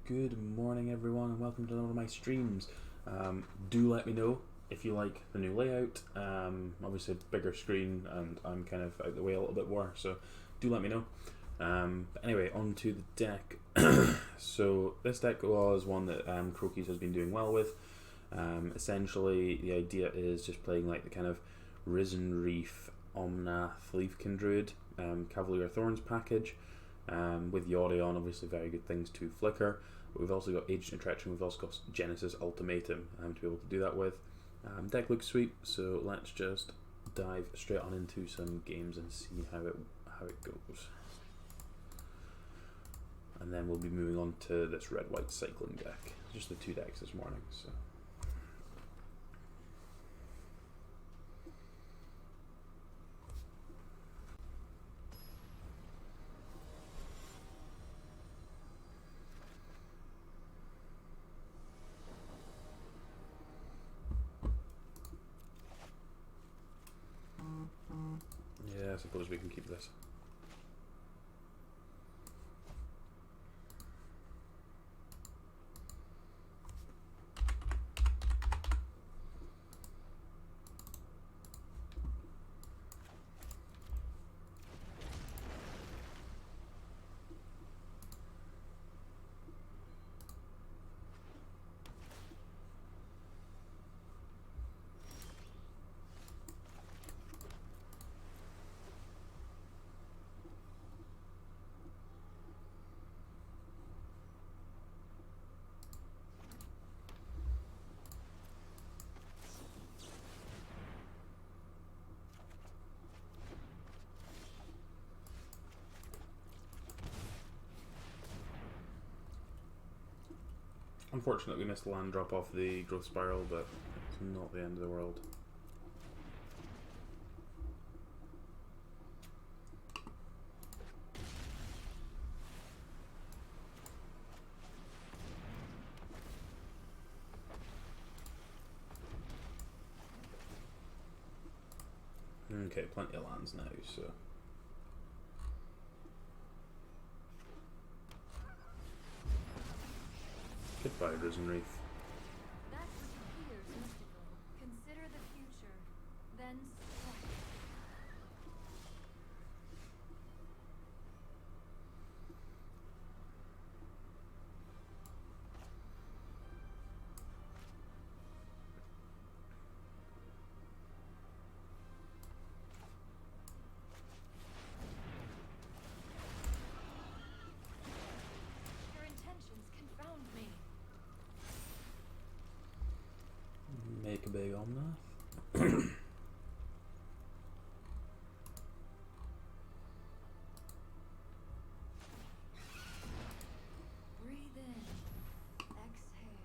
Good morning everyone and welcome to one of my streams. Do let me know if you like the new layout. Obviously bigger screen and I'm kind of out the way a little bit more, so do let me know. But anyway, on to the deck. So this deck was one that Crokeyz has been doing well with. Essentially the idea is just playing like the kind of Risen Reef, Omnath, Leafkin Druid, Cavalier Thorns package. With Yorion, obviously very good things to flicker. But we've also got Agent Attraction, we've also got Genesis Ultimatum to be able to do that with. Deck looks sweet, so let's just dive straight on into some games and see how it goes. And then we'll be moving on to this red-white cycling deck. Just the two decks this morning. So. Yeah, I suppose we can keep this. Unfortunately, we missed the land drop off the growth spiral, but it's not the end of the world. Okay, plenty of lands now, so. Goodbye, Risen Reef. That which appears mystical. Consider the future, then strike. Your intentions confound me. Make a big Omnath. Breathe in. Exhale.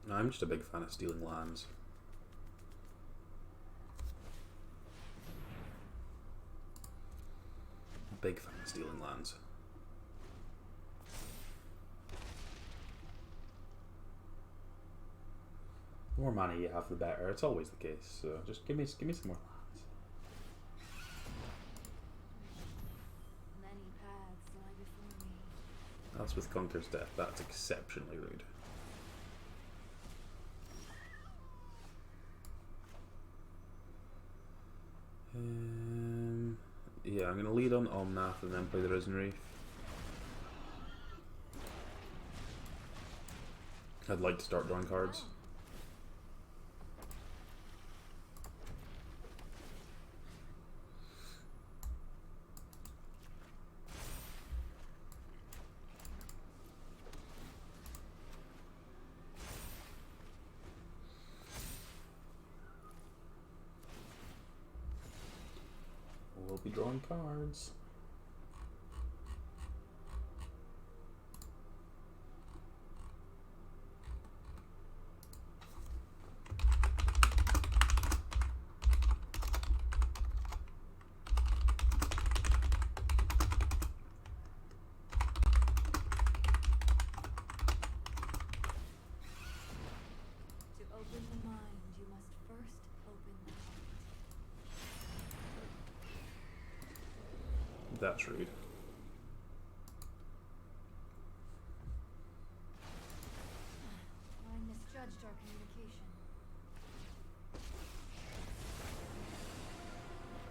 No, I'm just a big fan of stealing lands. Big fan of stealing lands. The more money you have, the better. It's always the case. So just give me some more lands. Many paths lie before me. That's with Conquer's Death. That's exceptionally rude. Yeah, I'm going to lead on Omnath and then play the Risen Reef. I'd like to start drawing cards. drawing cards. That's rude. I misjudged our communication.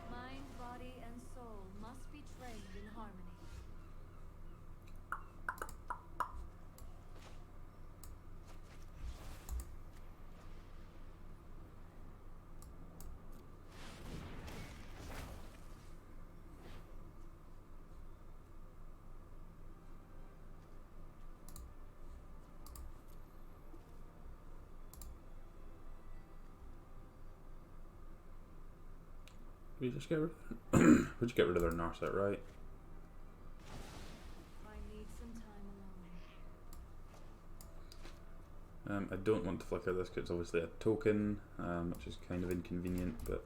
Mind, body, and soul must be trained in harmony. We just get rid of we just get rid of their Narset, right? I need some time alone. I don't want to flicker this because it's obviously a token, which is kind of inconvenient, but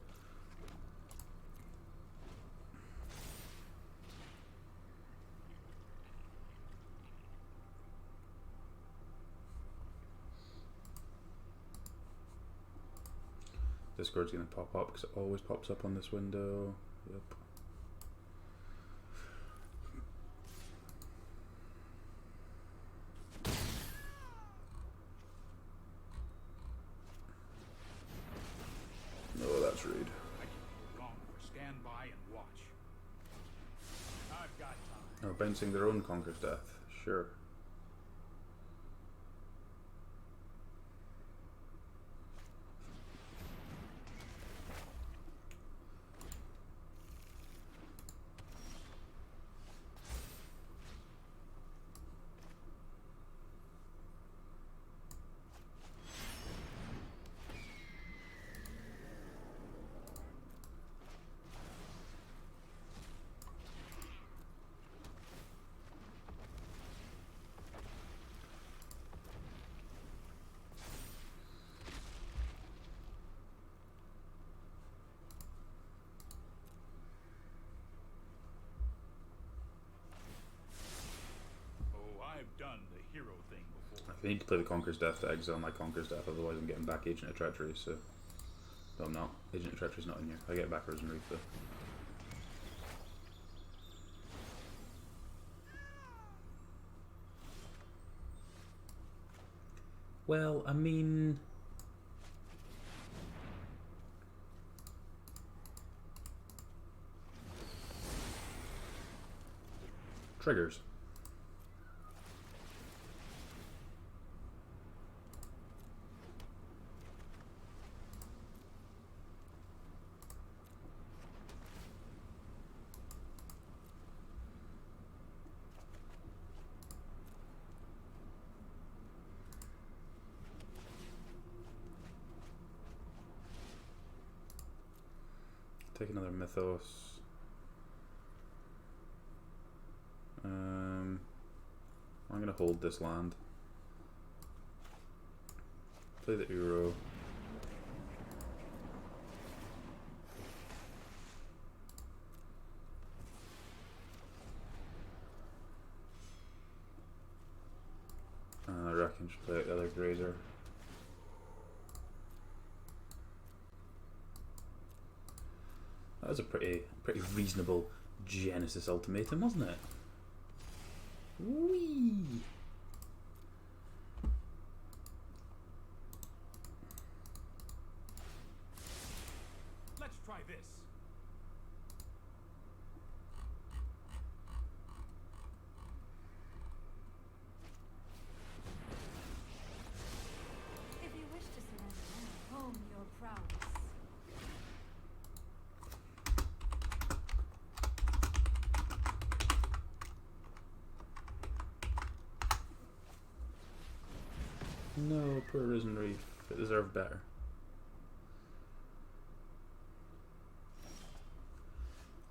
Discord's going to pop up because it always pops up on this window. Yep. Oh, that's rude. Stand by and watch. I've got time. Oh, bouncing their own conquers death. Sure. I've done the hero thing before. I need to play the Conqueror's Death to exile my Conqueror's Death, otherwise I'm getting back Agent of Treachery, so... No, I'm not. Agent of Treachery's not in here. I get back Risen Reef, though. Well, I mean... Triggers. Take another Mythos. I'm gonna hold this land. Play the Uro. I reckon should play out the other Grazer. That was a pretty reasonable Genesis ultimatum, wasn't it? Whee! Let's try this. If you wish to surrender, hone your prowess. No, poor Risen Reef. It deserved better.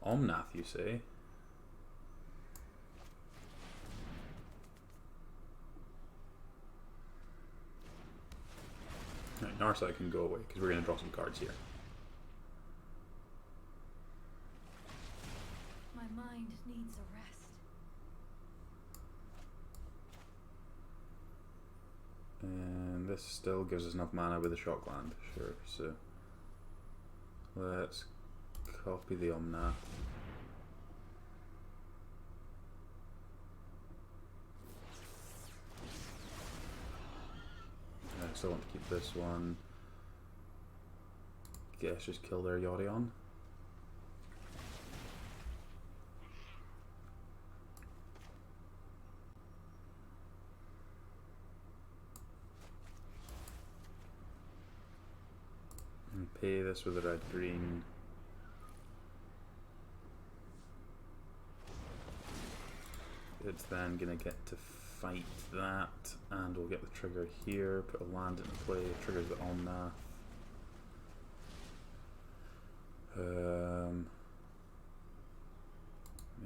Omnath, you say? Right, Narset can go away because we're going to draw some cards here. My mind needs a rest. And this still gives us enough mana with the Shockland, sure. So let's copy the Omnath. I still want to keep this one. Guess just kill their Yorion. And pay this with a red green. It's then gonna get to fight that, and we'll get the trigger here, put a land into play, triggers the Omnath. May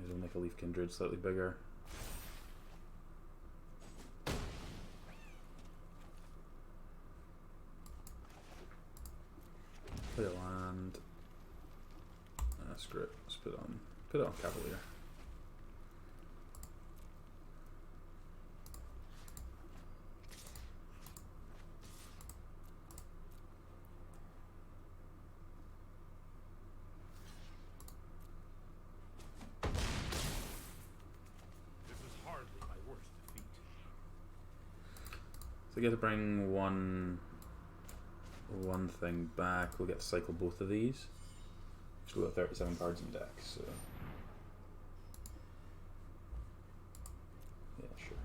as well make a Leaf Kindred slightly bigger. Play a land. Screw it. Let's put it on Cavalier. So I get to bring one thing back. We'll get to cycle both of these. So we've got 37 cards in deck, so yeah, sure.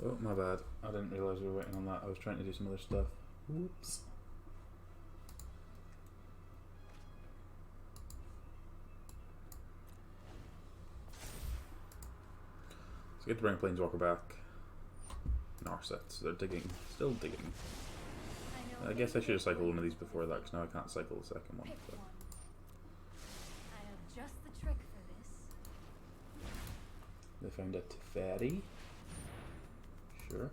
Oh, my bad. I didn't realise we were waiting on that. I was trying to do some other stuff. Whoops. So get to bring Planeswalker back. Narset, so they're digging. Still digging. I guess I should have cycled one of these before that, because now I can't cycle the second one. But. I have just the trick for this. They found a Teferi. Sure.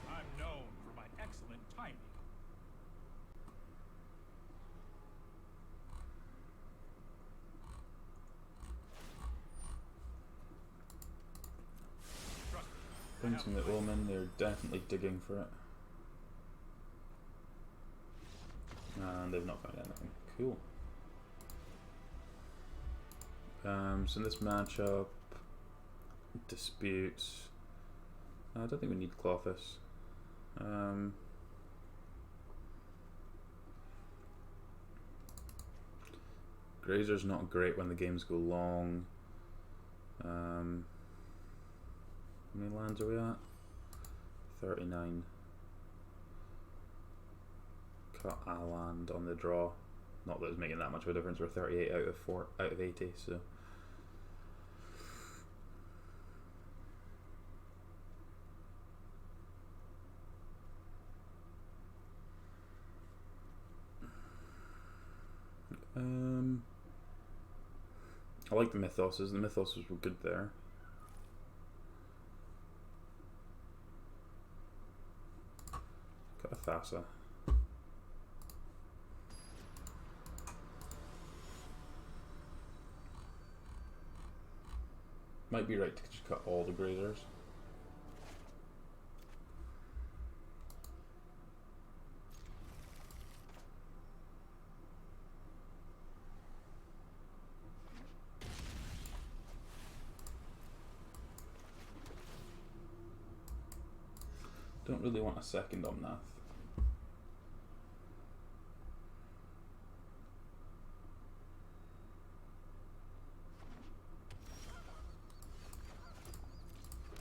I'm known for my excellent timing. Printing the Omen, they're definitely digging for it. And they've not found anything. Cool. So in this matchup, disputes. I don't think we need Clothis. Grazer's not great when the games go long. How many lands are we at? 39. Cut a land on the draw. Not that it's making that much of a difference. We're 38 out of 80, so. I like the Mythoses. The Mythoses were good there. Casa. Might be right to just cut all the grazers. Don't really want a second Omnath.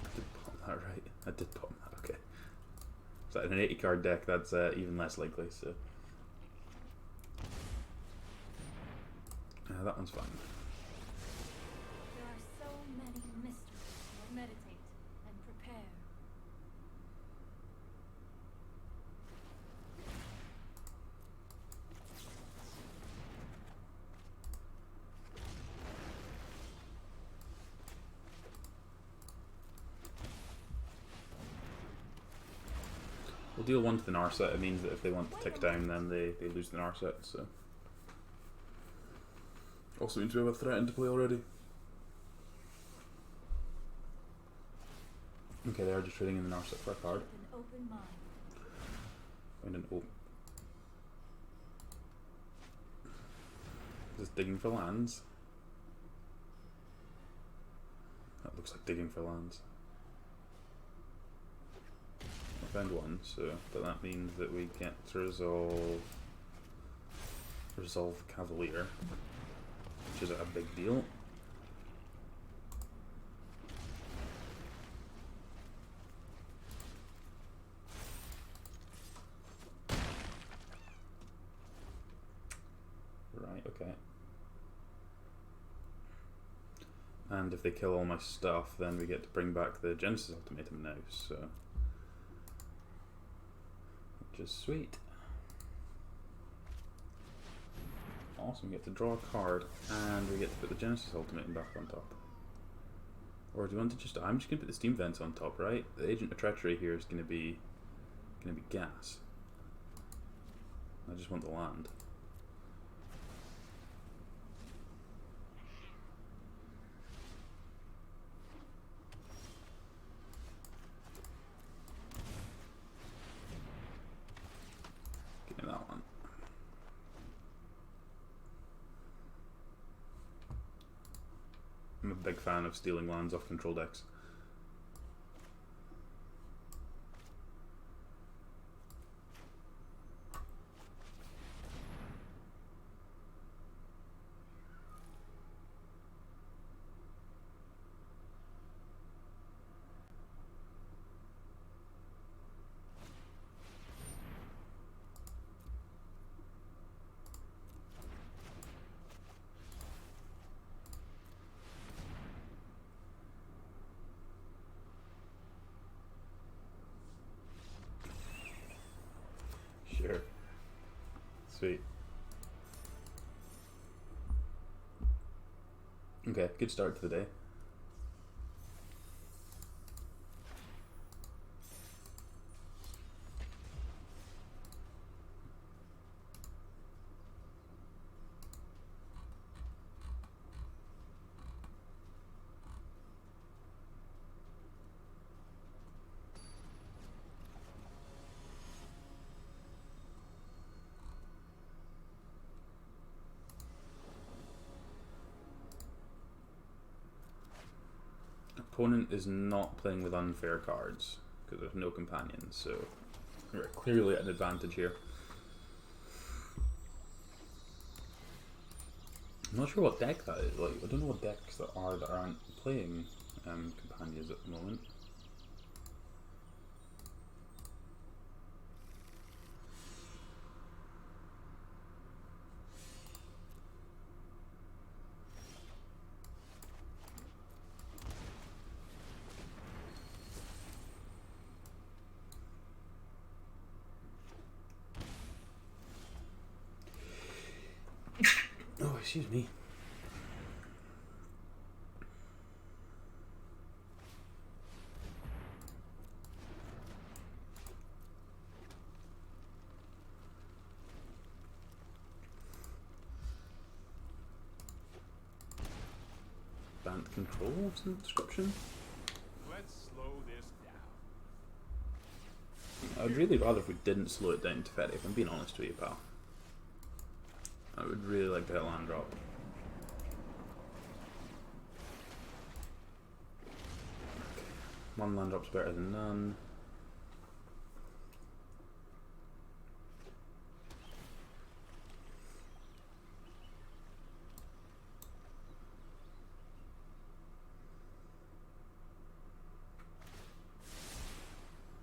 I did pop that right. I did pop that, okay. So in an 80 card deck, that's even less likely, so. That one's fine. There are so many mysteries. Meditate and prepare. We'll deal 1 to the Narset. It means that if they want to tick down, then they lose the Narset, so. Also means we have a threat into play already. Okay, they are just trading in the Narset for a card. An open mind. Find an open. Is this digging for lands? That looks like digging for lands. I found one, so that means that we get to resolve Cavalier, which is a big deal. Right, okay. And if they kill all my stuff, then we get to bring back the Genesis Ultimatum now, so. Which is sweet. Awesome, we get to draw a card, and we get to put the Genesis Ultimatum back on top. Or do you want to just... I'm just going to put the Steam Vents on top, right? The Agent of Treachery here is going to be gas. I just want the land. Give me that one. I'm a big fan of stealing lands off control decks. Sure. Sweet. Okay, good start to the day. Opponent is not playing with unfair cards because there's no companions, so we're clearly at an advantage here. I'm not sure what deck that is. Like, I don't know what decks that aren't playing companions at the moment. Oh, excuse me. control of some description. Let's slow this down. I'd really rather if we didn't slow it down to Teferi, if I'm being honest with you, pal. I would really like to hit a land drop. Okay. One land drop's better than none.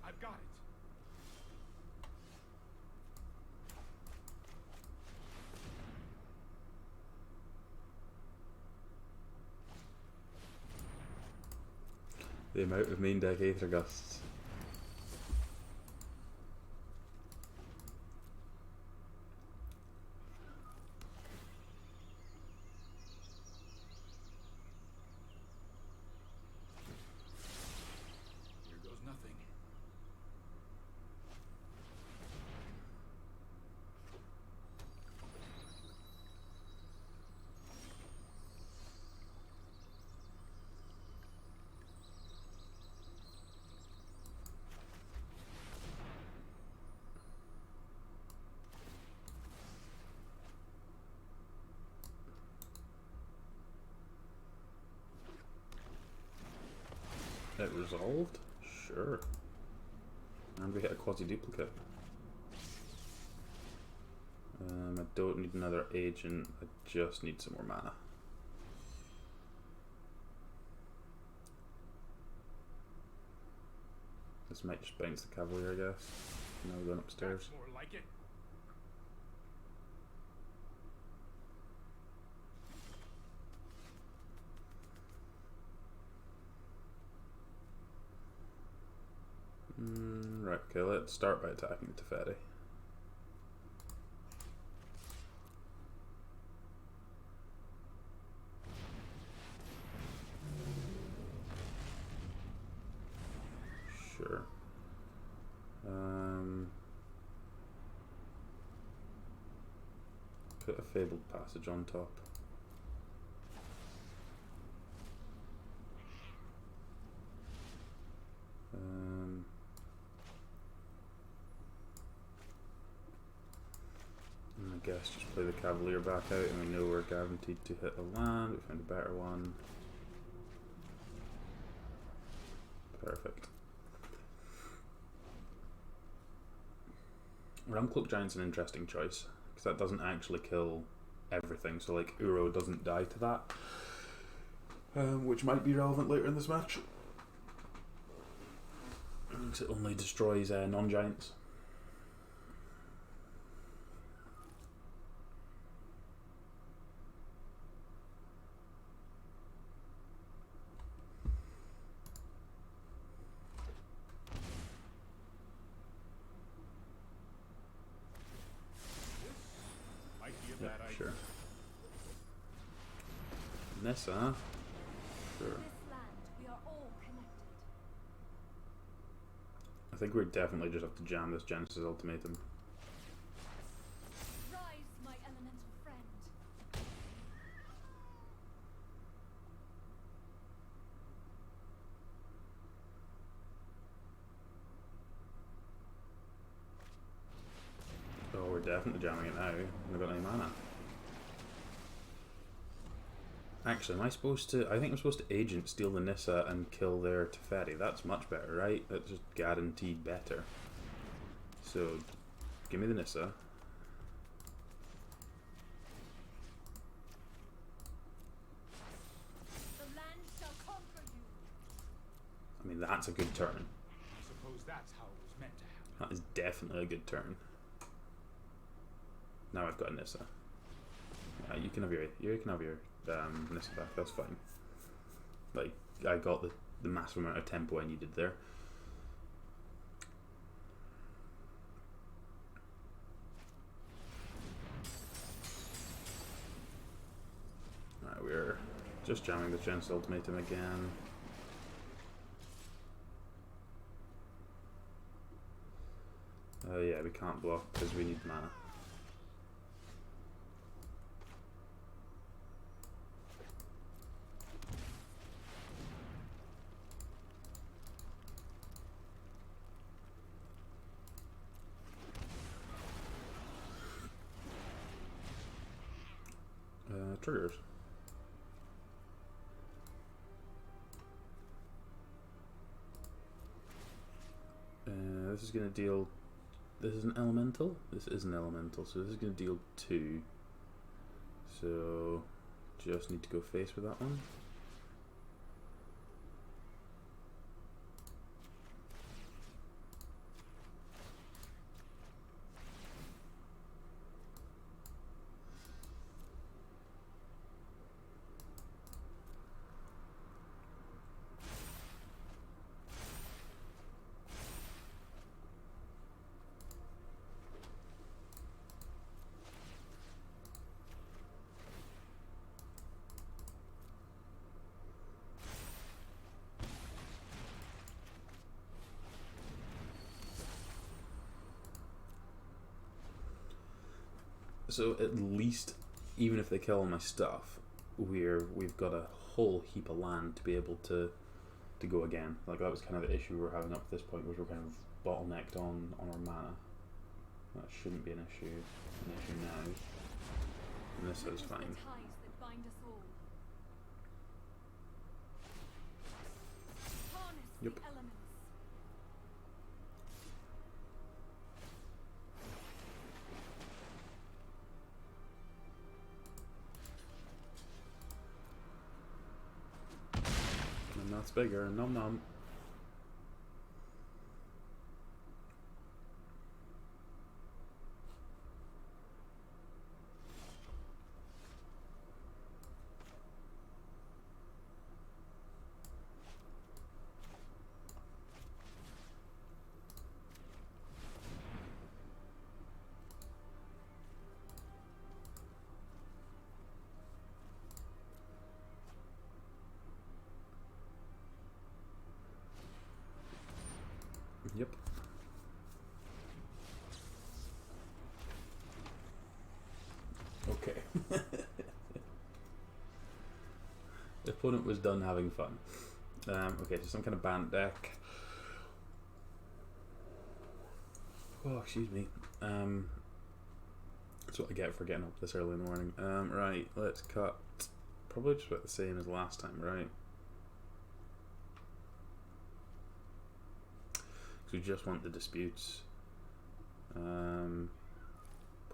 I've got it. The amount of main deck Aether Gusts. Here goes nothing. It resolved? Sure. And we hit a quasi-duplicate. I don't need another agent, I just need some more mana. This might just bounce the Cavalier, I guess. Now we're going upstairs. That's more like it. Right, okay, let's start by attacking Teferi. Sure. Put a Fabled Passage on top. And I guess just play the Cavalier back out, and we know we're guaranteed to hit a land. We found a better one. Perfect. Realmcloak Giant's an interesting choice, because that doesn't actually kill everything, so like Uro doesn't die to that, which might be relevant later in this match. It only destroys non-giants. Sure. Nissa? Sure. This land, we are all connected. I think we definitely just have to jam this Genesis ultimatum. Rise, my elemental friend. Oh, we're definitely jamming it now. We've got any mana. Actually, am I supposed to... I think I'm supposed to agent, steal the Nissa, and kill their Teferi. That's much better, right? That's just guaranteed better. So, give me the Nissa. The land shall conquer you. I mean, that's a good turn. I suppose that's how it was meant to happen. That is definitely a good turn. Now I've got a Nissa. You can have your Nissa back, that's fine. Like, I got the massive amount of tempo I needed there. Alright, we're just jamming the Genesis Ultimatum again. Yeah, we can't block because we need mana. triggers. This is going to deal. This is an elemental. This is an elemental, so this is going to deal 2. So just need to go face with that one. So at least, even if they kill all my stuff, we've got a whole heap of land to be able to go again. Like that was kind of the issue we were having up to this point, was we're kind of bottlenecked on our mana. That shouldn't be an issue now. And this is fine. Yep. And that's bigger. Nom nom. Yep. Okay. The opponent was done having fun. Okay, so some kind of band deck. Oh, excuse me. That's what I get for getting up this early in the morning. Right, let's cut. Probably just about the same as last time, right? We just want the disputes. What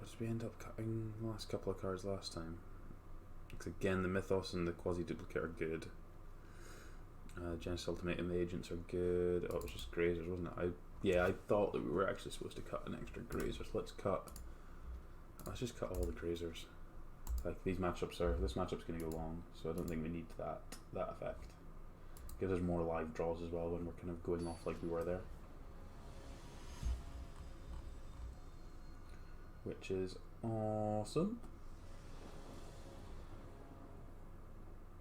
did we end up cutting the last couple of cards last time? Because again, the Mythos and the Quasi-Duplicate are good. Genesis Ultimatum, the Agents are good. Oh, it was just Grazers, wasn't it? I thought that we were actually supposed to cut an extra Grazers. Let's just cut all the Grazers. Like these matchups this matchup's going to go long, so I don't think we need that effect. Gives us more live draws as well when we're kind of going off like we were there. Which is awesome.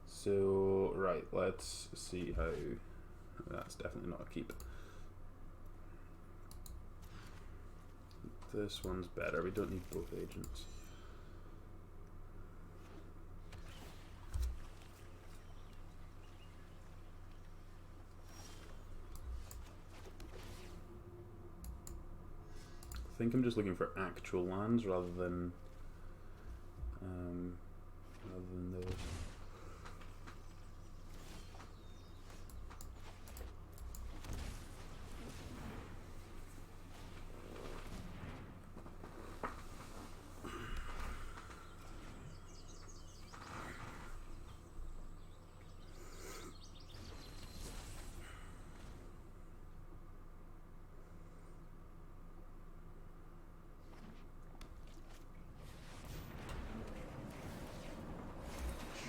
So, right, let's see how... That's definitely not a keep. This one's better. We don't need both agents. I think I'm just looking for actual lands rather than those.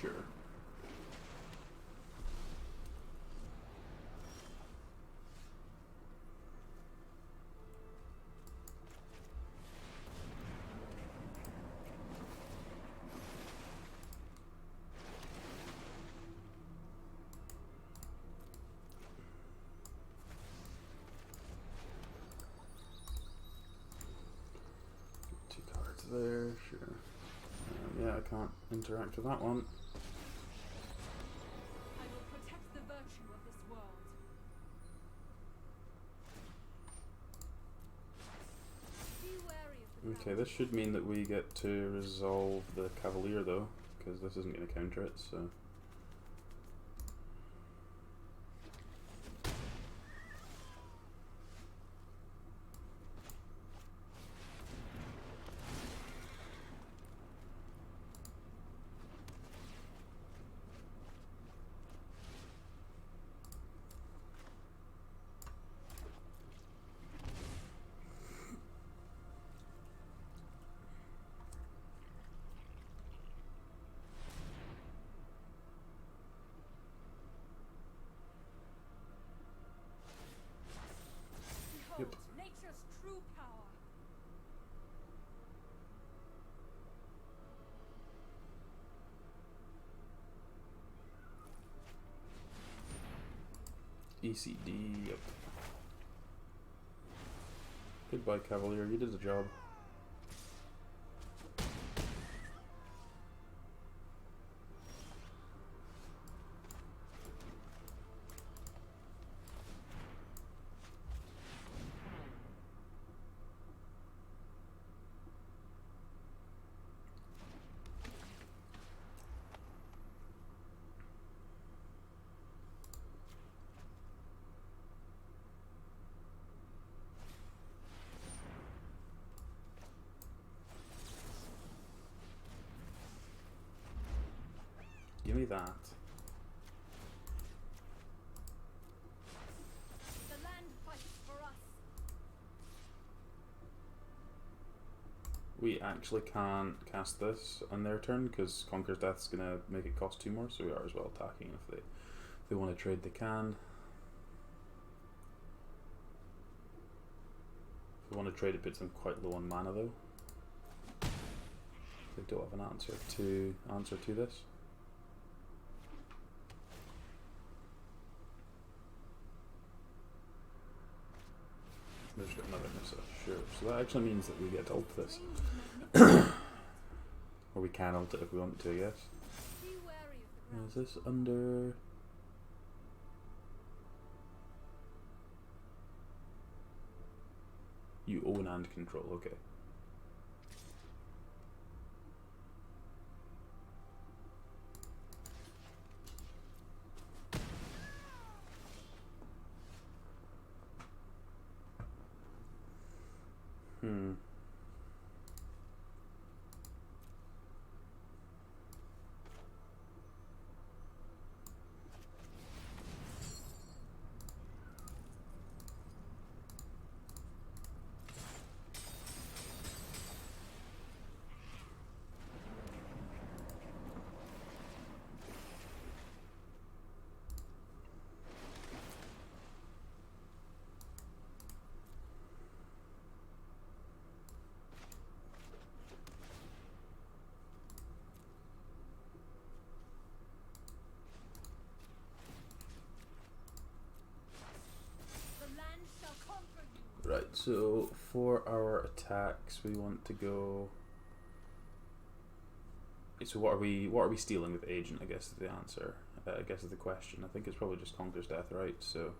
Sure. Two cards there, sure. Yeah, I can't interact with that one. I will protect the virtue of this world. Be wary of the Okay, this should mean that we get to resolve the Cavalier though, because this isn't going to counter it, so... Behold, nature's true power. ECD, yep. Goodbye, Cavalier, you did the job. Give me that. The land fights for us. We actually can't cast this on their turn because Conqueror's Death's gonna make it cost 2 more, so we are as well attacking. If they want to trade, they can. If they want to trade, it puts them quite low on mana though. They don't have an answer to this. There's got another missive, sure. So that actually means that we get to ult this. Or we can ult it if we want to, yes. Be wary of the ground. Is this under... You own and control, okay. Right, so for our attacks we want to go... So what are we stealing with Agent, I guess is the answer. I guess is the question. I think it's probably just Conqueror's Death, right? So...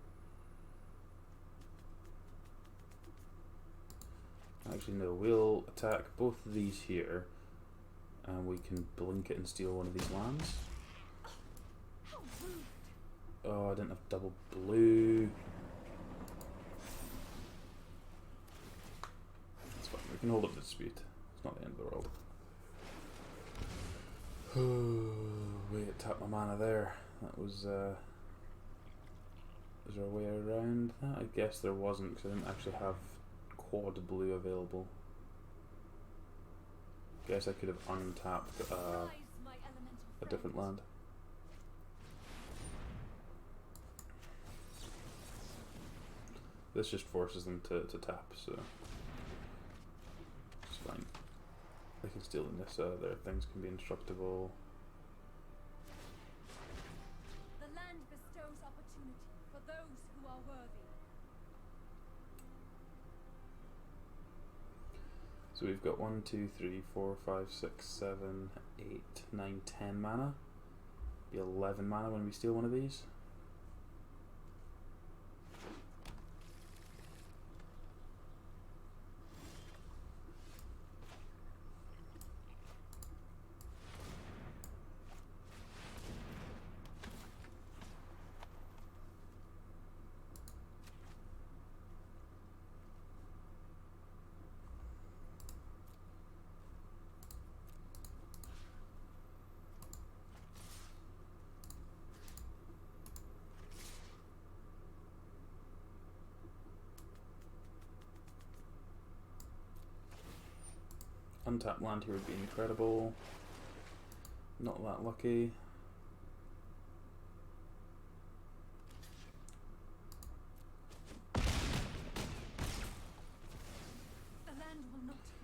Actually no, we'll attack both of these here and we can blink it and steal one of these lands. Oh, I didn't have double blue. That's fine, we can hold up the dispute. It's not the end of the world. Wait, I tapped my mana there. That was, is there a way around that? I guess there wasn't because I didn't actually have quad blue available. Guess I could have untapped a different land. This just forces them to tap, so it's fine. They can steal in this, their things can be indestructible. The land bestows opportunity for those who are worthy. So we've got 1, 2, 3, 4, 5, 6, 7, 8, 9, 10 mana. Be 11 mana when we steal one of these. Untapped land here would be incredible. Not that lucky.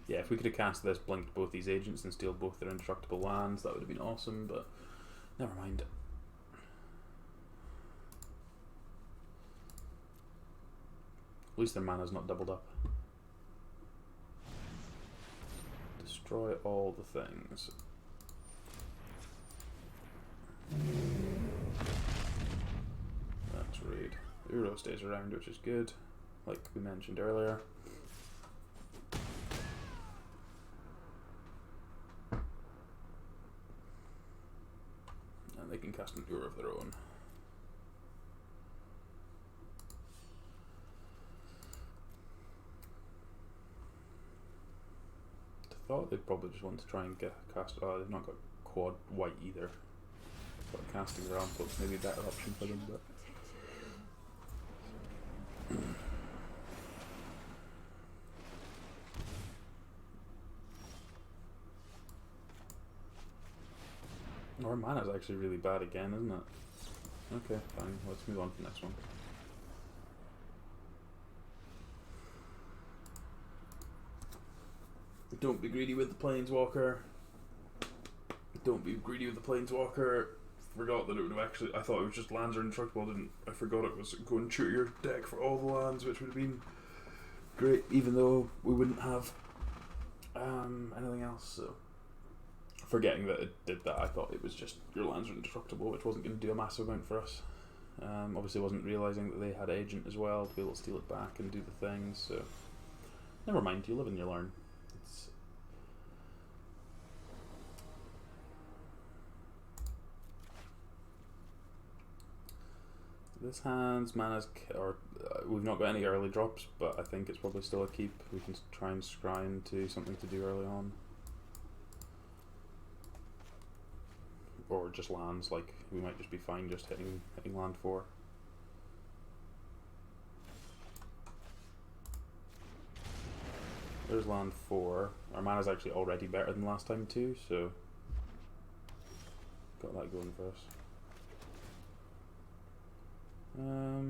Yeah, if we could have cast this, blinked both these agents and steal both their indestructible lands, that would have been awesome, but never mind. At least their mana's not doubled up. Destroy all the things. That's raid. Uro stays around, which is good, like we mentioned earlier. And they can cast an Uro of their own. I thought they'd probably just want to try and cast. Oh, they've not got quad white either. But casting around looks maybe a better option for them, but. Our mana's actually really bad again, isn't it? Okay, fine. Let's move on to the next one. Don't be greedy with the Planeswalker. Don't be greedy with the Planeswalker. Forgot that it would have actually. I thought it was just lands or indestructible. I forgot it was go and shoot your deck for all the lands, which would have been great, even though we wouldn't have anything else. So, forgetting that it did that, I thought it was just your lands are indestructible, which wasn't going to do a massive amount for us. Obviously, wasn't realizing that they had agent as well to be able to steal it back and do the things. So, never mind. You live and you learn. This hand's mana's, we've not got any early drops, but I think it's probably still a keep. We can try and scry into something to do early on. Or just lands, like, we might just be fine just hitting land 4. There's land 4. Our mana's actually already better than last time too, so got that going for us.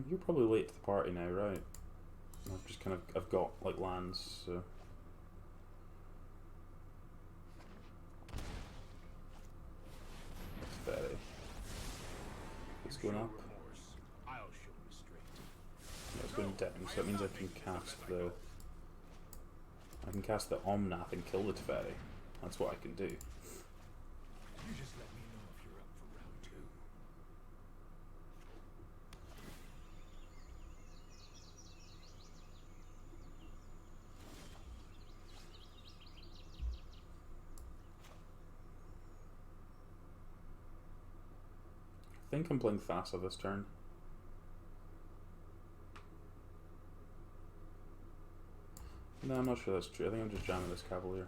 You're probably late to the party now, right? I've got like lands, so. That's Betty. It's going up. Yeah, it's going down, so that means I can cast the Omnath and kill the Teferi. That's what I can do. You just let me know if you're up for round 2. I think I'm playing Thassa this turn. No, I'm not sure that's true. I think I'm just jamming this Cavalier.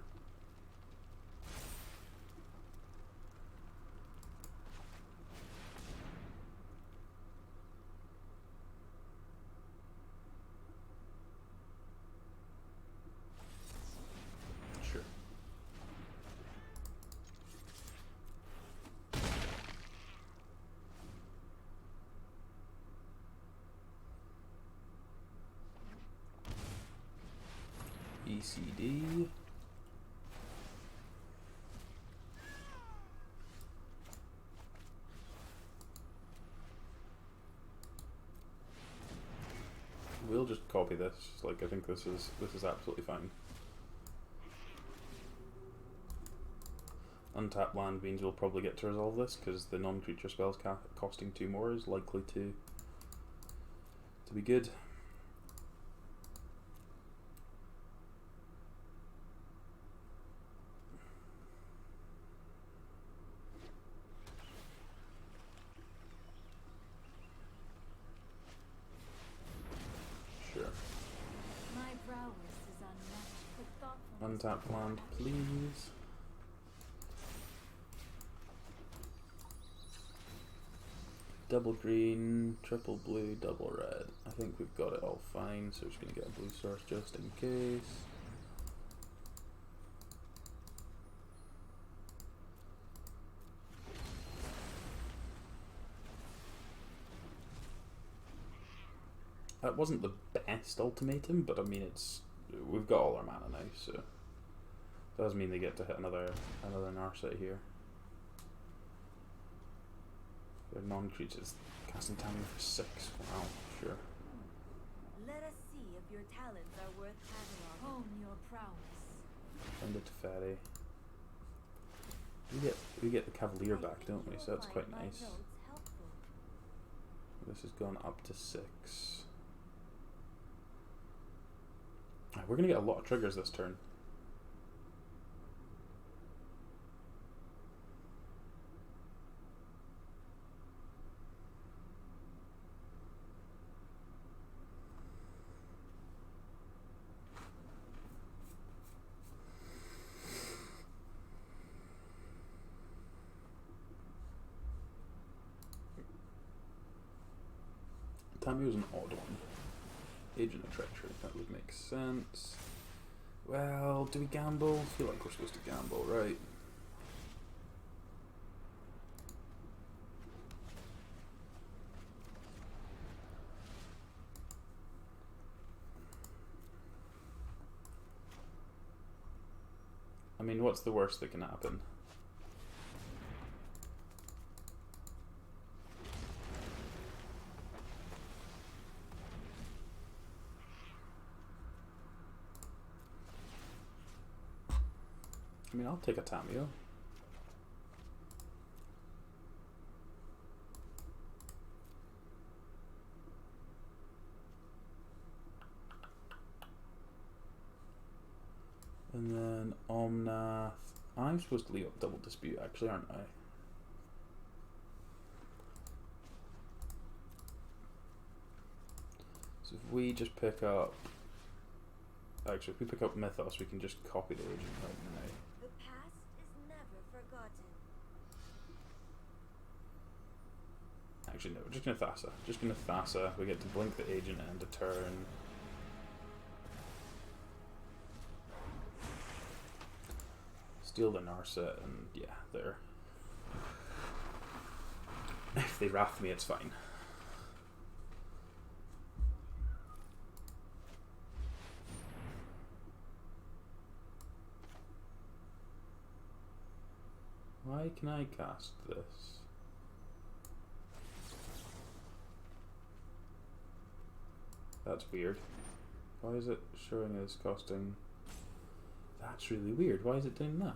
Sure. ECD. We'll just copy this. Like, I think this is absolutely fine. Untapped land means we'll probably get to resolve this because the non-creature spells costing 2 more is likely to be good. Untap land, please. Double green, triple blue, double red. I think we've got it all fine, so we're just going to get a blue source just in case. It wasn't the best ultimatum, but I mean we've got all our mana now, so it does mean they get to hit another Narset here. They're non-creatures casting Tamio for 6. Wow, sure. Let us see if your talents are worth cataloging. Hone your prowess. Send it to Fairy. We get the Cavalier back, don't we? So that's quite nice. This has gone up to 6. We're going to get a lot of triggers this turn. Tamio's an odd one. Agent of Treachery, that would make sense. Well, do we gamble? I feel like we're supposed to gamble, right? I mean, what's the worst that can happen? I mean, I'll take a Tamio. And then Omnath. I'm supposed to leave up Double Dispute, actually, aren't I? So if we just pick up... Actually, if we pick up Mythos, we can just copy the agent right now. The past is never forgotten. Actually, no, we're just going to Thassa. Just going to Thassa. We get to blink the agent and a turn. Steal the Narset, and yeah, there. If they wrath me, it's fine. Why can I cast this? That's weird. Why is it showing as costing... That's really weird. Why is it doing that?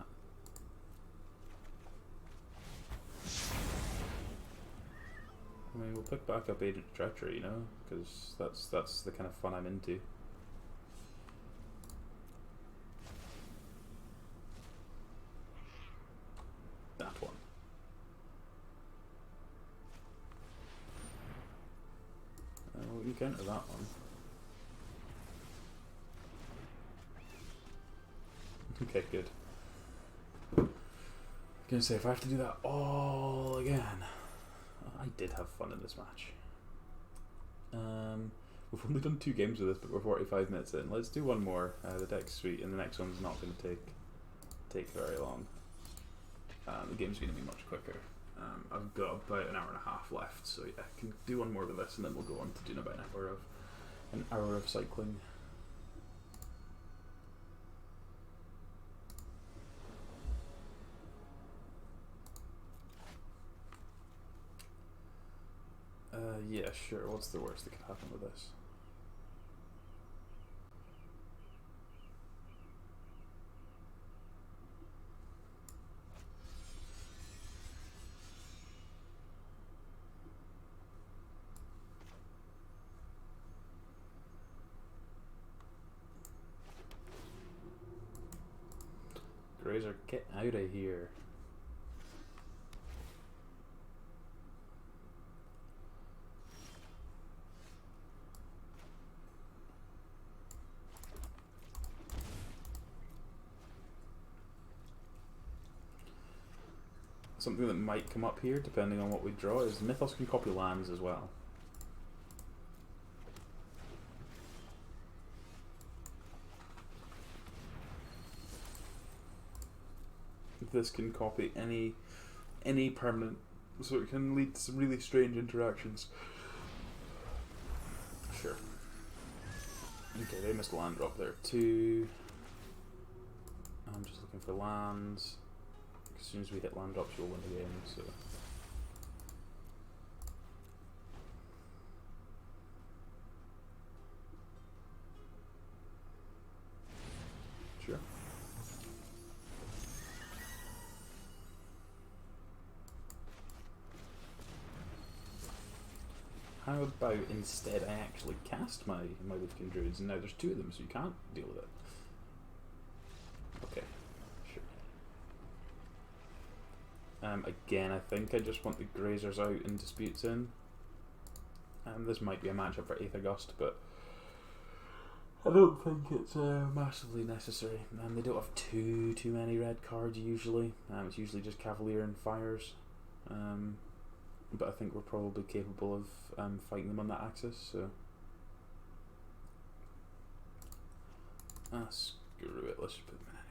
I mean, we'll pick back up Agent of Treachery, you know? Because that's the kind of fun I'm into. That one. We can counter that one. Okay, good. I'm gonna say, if I have to do that all again... I did have fun in this match. We've only done 2 games with this, but we're 45 minutes in. Let's do one more. The deck's sweet, and the next one's not going to take very long. The game's going to be much quicker. I've got about an hour and a half left, so yeah, I can do one more with this, and then we'll go on to doing about an hour of cycling. Yeah, sure. What's the worst that could happen with this? Grazer, get out of here. Something that might come up here, depending on what we draw, is Mythos can copy lands as well. This can copy any permanent, so it can lead to some really strange interactions. Sure. Okay, they missed a land drop there too. I'm just looking for lands. As soon as we hit land drops, we'll win the game. So. Sure. How about instead I actually cast my Leafkin Druids, and now there's 2 of them, so you can't deal with it. Okay, sure. Again, I think I just want the Grazers out and Disputes in. This might be a matchup for 8th August, but I don't think it's massively necessary. They don't have too many red cards usually. It's usually just Cavalier and Fires. But I think we're probably capable of fighting them on that axis, so... screw it, let's just put them in anyway.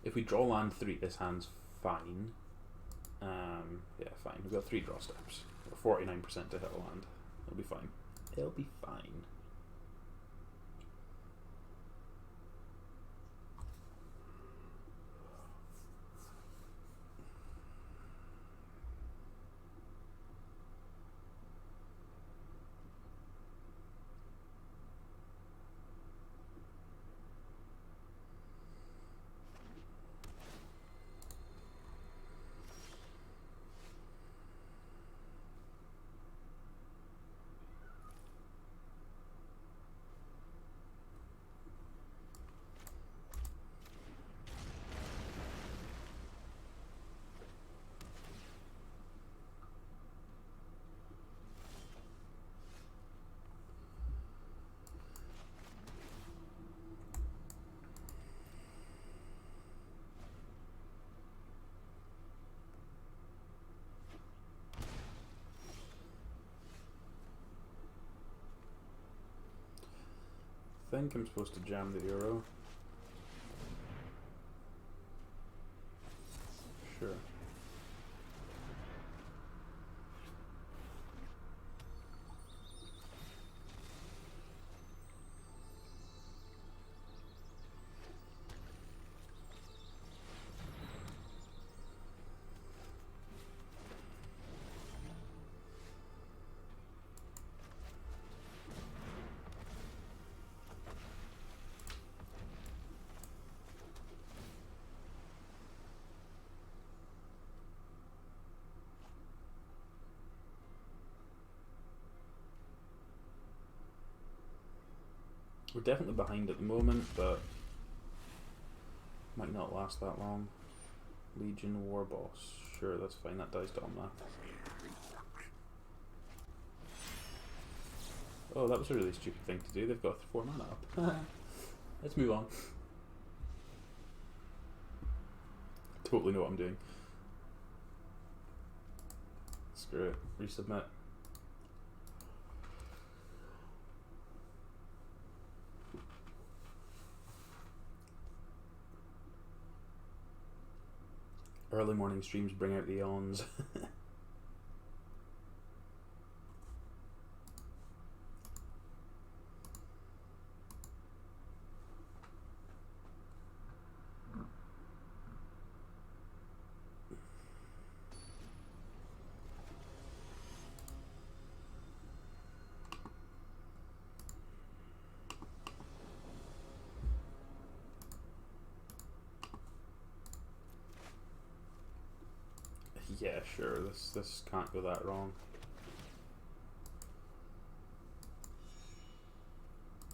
If we draw land 3, this hand's fine. Yeah, fine. We've got 3 draw steps. 49% to hit a land. It'll be fine. It'll be fine. I think I'm supposed to jam the Euro. Sure. We're definitely behind at the moment, but might not last that long. Legion War Boss. Sure, that's fine. That dies to Omnath. Oh, that was a really stupid thing to do. They've got 4 mana up. Let's move on. Totally know what I'm doing. Screw it. Resubmit. Early morning streams bring out the yawns. Yeah, sure. This can't go that wrong.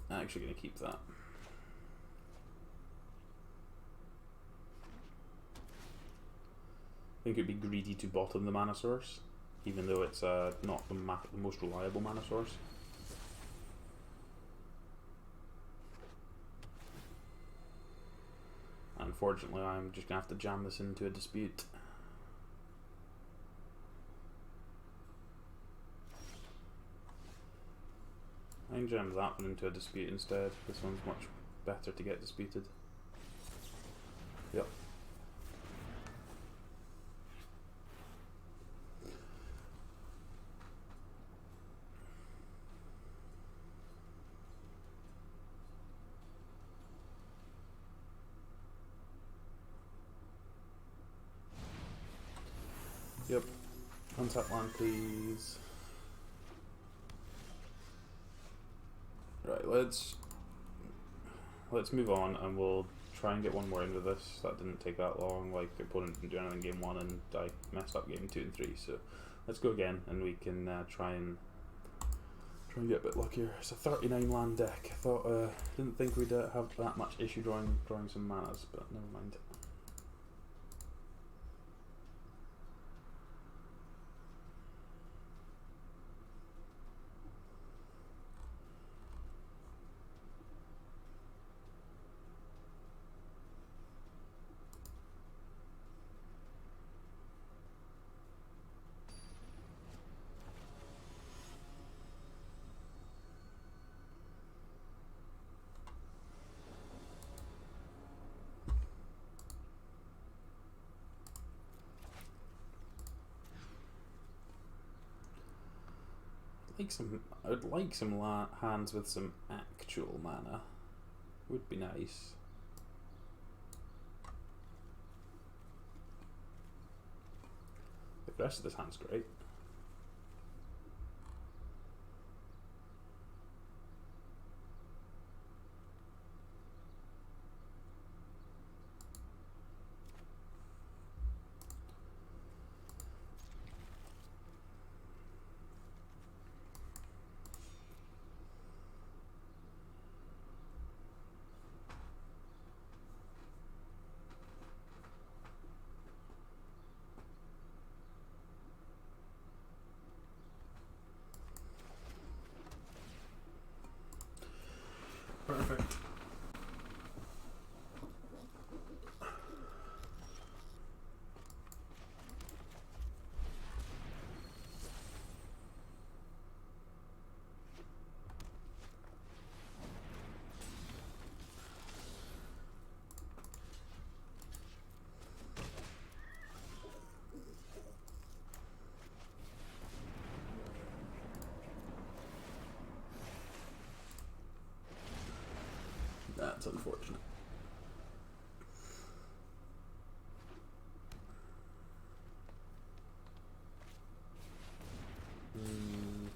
I'm actually going to keep that. I think it'd be greedy to bottom the mana source, even though it's not the most reliable mana source. Unfortunately, I'm just going to have to jam this into a dispute. think jam that one into a dispute instead. This one's much better to get disputed. Yep. Yep. Untap land, please. Right, let's move on, and we'll try and get one more in with this. That didn't take that long. Like, the opponent didn't do anything in game 1, and I messed up game 2 and 3. So let's go again, and we can try and get a bit luckier. It's a 39 land deck. I thought didn't think we'd have that much issue drawing some manas, but never mind. I would like some hands with some actual mana. Would be nice. The rest of this hand's great. Perfect. That's unfortunate.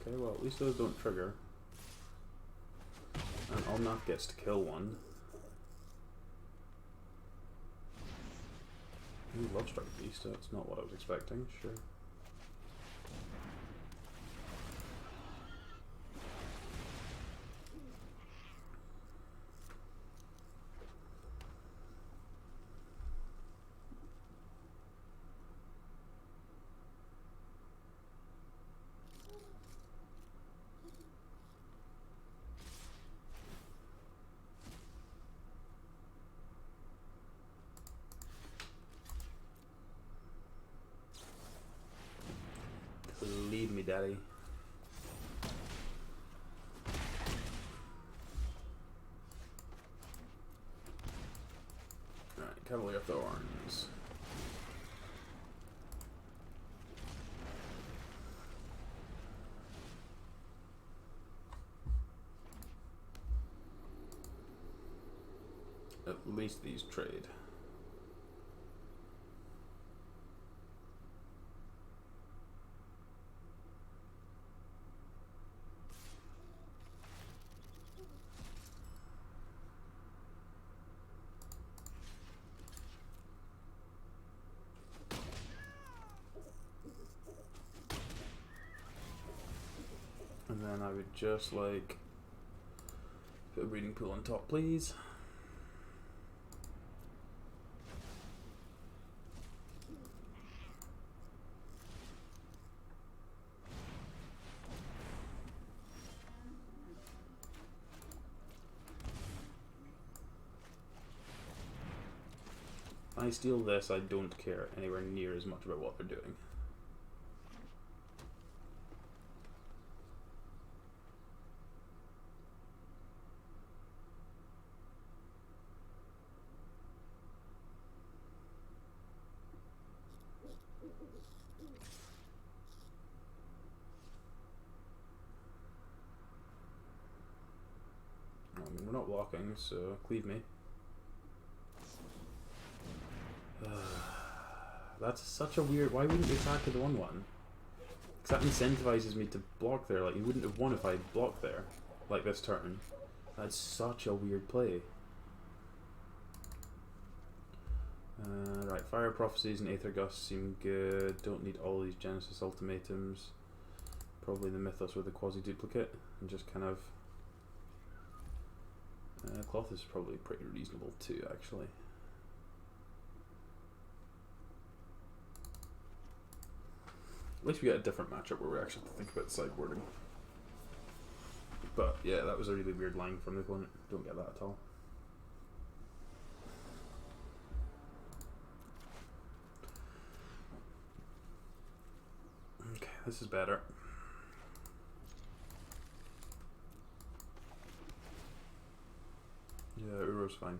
Okay, well, at least those don't trigger. And Omnath gets to kill one. Ooh, Love Strike Beast, that's not what I was expecting, sure. Lead me, daddy. Alright, Cavalier Thorns. At least these trade. And then I would just like put a breeding pool on top, please. If I steal this, I don't care anywhere near as much about what they're doing. not blocking, so cleave me. That's such a weird... Why wouldn't you attack with the 1-1? Because that incentivizes me to block there. Like, you wouldn't have won if I'd blocked there. Like this turn. That's such a weird play. Right, Fire Prophecies and Aether Gust seem good. Don't need all these Genesis Ultimatums. Probably the Mythos with the Quasi-Duplicate. And just kind of... Cloth is probably pretty reasonable too, actually. At least we get a different matchup where we actually have to think about sideboarding. But yeah, that was a really weird line from the opponent. Don't get that at all. Okay, this is better. Yeah, Uro's fine.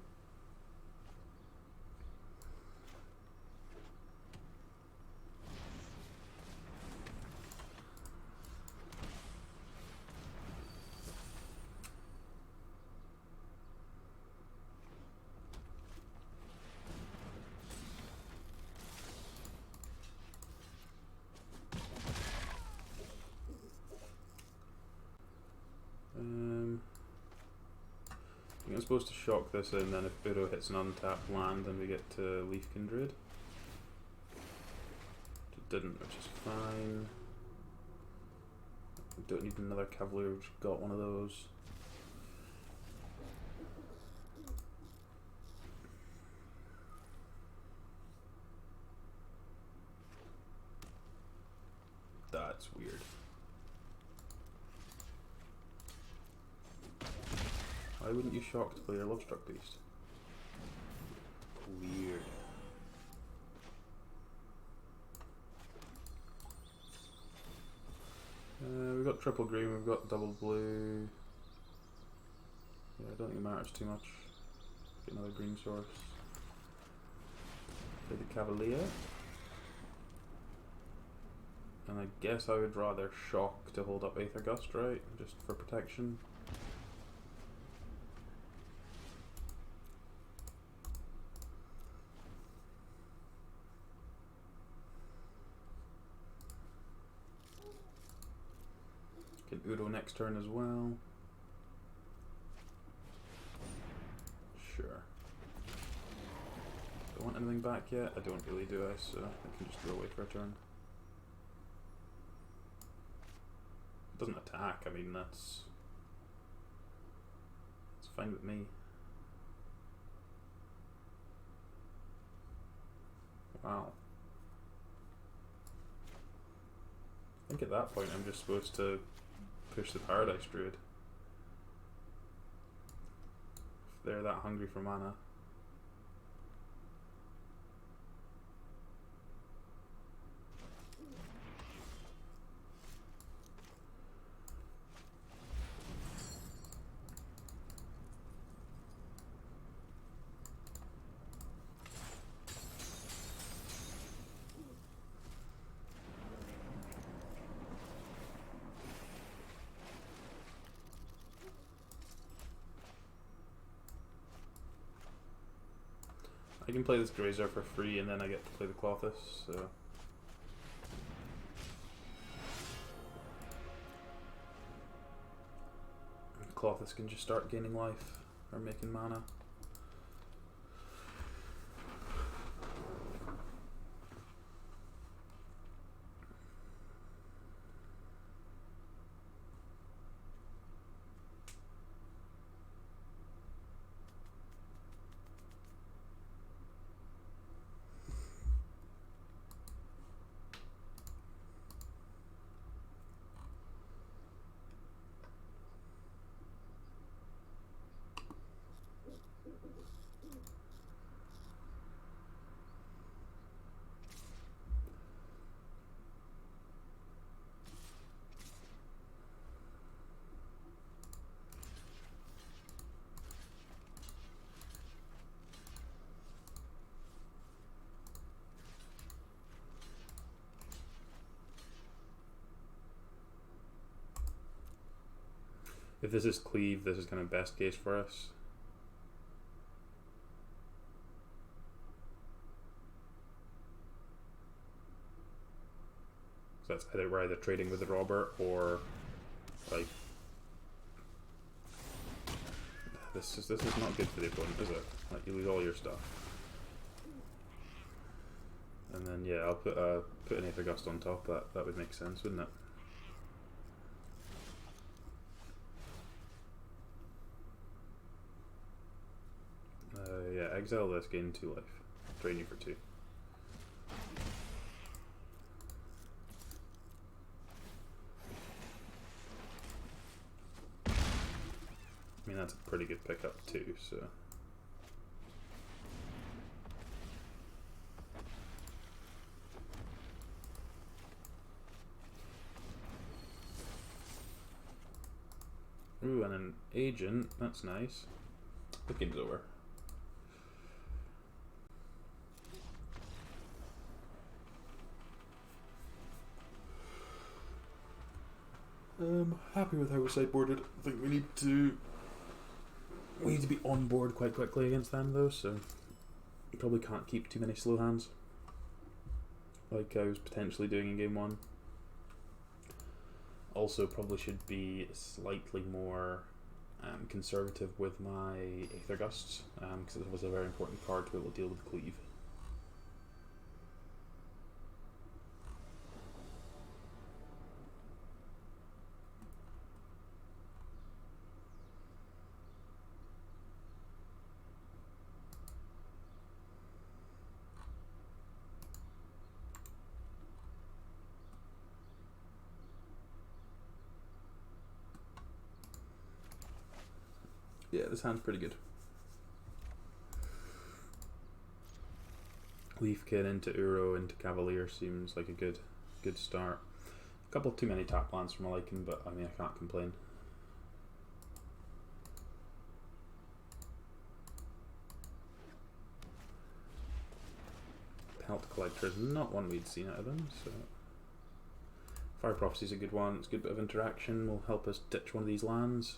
I'm supposed to shock this in, then if Uro hits an untapped land, then we get to Leaf Kindred. It didn't, which is fine. We don't need another Cavalier, we've just got one of those. That's weird. Why wouldn't you shock to play your Lovestruck Beast? Weird. We've got triple green, we've got double blue. Yeah, I don't think it matters too much. Get another green source. Play the Cavalier. And I guess I would rather shock to hold up Aether Gust, right? Just for protection. Can Uro next turn as well. Sure. Do I want anything back yet? I don't really, do I? So I can just go away for a turn. It doesn't attack, I mean that's fine with me. Wow. I think at that point I'm just supposed to push the Paradise Druid. If they're that hungry for mana. I can play this Grazer for free and then I get to play the Clothis, so... Clothis can just start gaining life, or making mana. If this is cleave, this is kind of best case for us. So that's either we're either trading with the robber or like this is not good for the opponent, is it? Like you lose all your stuff. And then yeah, I'll put an Aether Gust on top. That would make sense, wouldn't it? Yeah, exile this, gain 2 life. Drain you for 2. I mean, that's a pretty good pickup too, so. Ooh, and an agent, that's nice. The game's over. Happy with how we're sideboarded. I think we need to be on board quite quickly against them though, so you probably can't keep too many slow hands like I was potentially doing in game 1. Also probably should be slightly more conservative with my Aether Gusts, because it was a very important card to be able to deal with cleave. Yeah, this hand's pretty good. Leafkin into Uro into Cavalier seems like a good start. A couple too many tap lands for my liking, but I mean I can't complain. Pelt Collector is not one we'd seen out of them, so Fire Prophecy is a good one. It's a good bit of interaction. Will help us ditch one of these lands.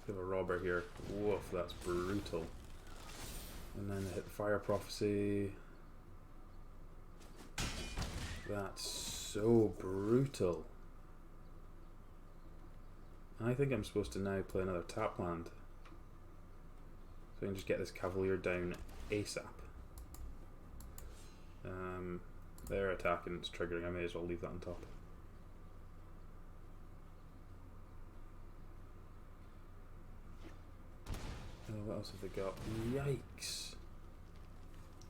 We have a robber here. Woof, that's brutal. And then I hit the Fire Prophecy. That's so brutal. I think I'm supposed to now play another tap land, so I can just get this Cavalier down ASAP. They're attacking, it's triggering, I may as well leave that on top. Oh, what else have they got? Yikes!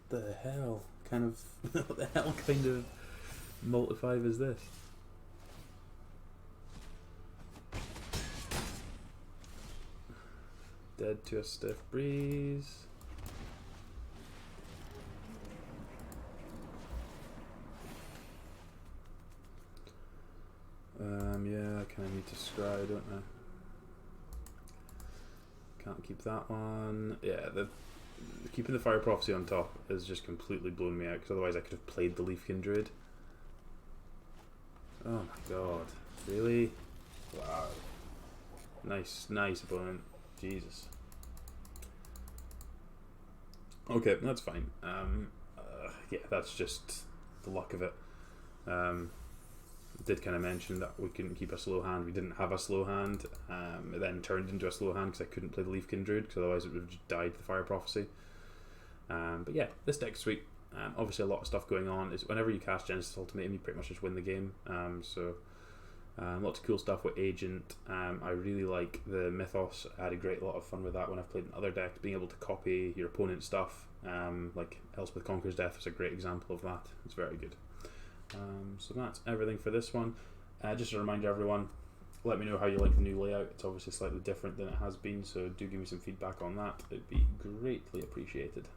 The hell kind of what the hell kind of multi-5 is this? Dead to a stiff breeze. Yeah, I kind of need to scry, don't I? Can't keep that one. Yeah, keeping the Fire Prophecy on top is just completely blown me out, because otherwise I could have played the Leafkin Druid. Oh my god. Really? Wow. Nice opponent. Jesus. Okay, that's fine. Yeah, that's just the luck of it. Did kind of mention that we couldn't keep a slow hand. We didn't have a slow hand. It then turned into a slow hand because I couldn't play the Leafkin Druid, because otherwise it would have just died to the Fire Prophecy. But yeah, this deck's sweet. Obviously a lot of stuff going on. Is whenever you cast Genesis Ultimatum, you pretty much just win the game. Lots of cool stuff with Agent. I really like the Mythos. I had a great lot of fun with that when I've played in other decks. Being able to copy your opponent's stuff, like Elspeth Conquers Death is a great example of that. It's very good. So that's everything for this one. Just a reminder, everyone, let me know how you like the new layout. It's obviously slightly different than it has been, so do give me some feedback on that. It'd be greatly appreciated.